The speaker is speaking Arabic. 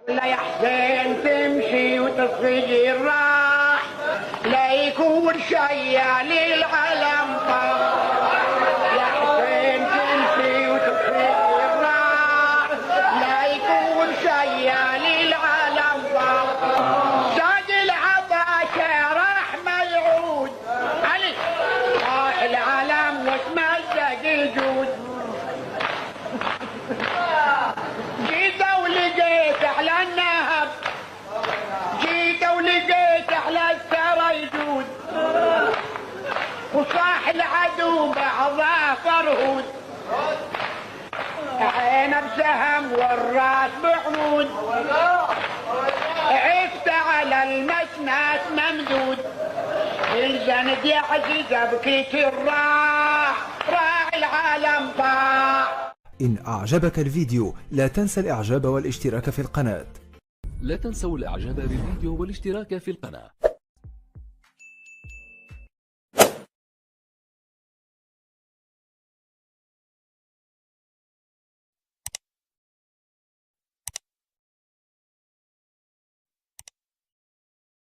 لا يا حسين تمشي وتصغي الراح، لا يكون شيال العلم طاح. يا حسين تمشي وتصغي الراح، لا يكون شيال العلم طاح. ساق العطاشة راح ما يعود علي، راح العلم وتمزق الجود. جيت ولقيت على النهب، جيت ولقيت على الثرى يجود، وصاح العدو بعضه فرهود، عينه بسهم والراس بعمود، عفت على المسنات ممدود، الزند يعزز بكيت الراح، راح العالم طاح. إن أعجبك الفيديو لا تنسى الإعجاب والاشتراك في القناة. لا تنسوا الإعجاب بالفيديو والاشتراك في القناة.